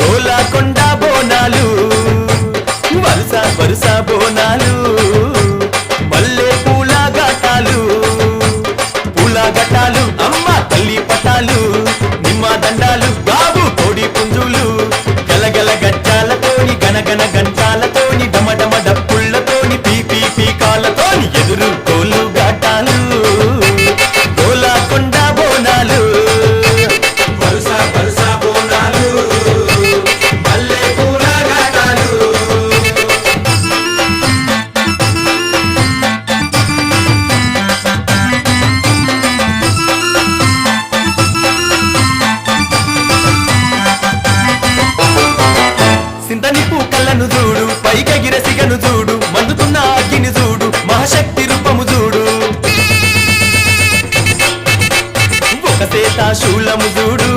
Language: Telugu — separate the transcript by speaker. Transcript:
Speaker 1: గోలాకొండ బోనాలు వరుస వరుస బోనాలు మల్లె పూల ఘటాలు అమ్మ తల్లి పటాలు నిమ్మ దండాలు బాబు కోడి పుంజులు గలగల గజ్జాలతోని గనగన గంటాలతోని డమడమ డప్పుళ్లతోని పీపీ పీకాలతోని ఎదురు కోలు ఘటాలు గోలాకొండ బోనాలు సింతనిప్పు కళ్ళను చూడు పైకెగిర సిగను చూడు మందుతున్న అగ్గిని చూడు మహాశక్తి రూపము చూడు ఒక సేత శూలము చూడు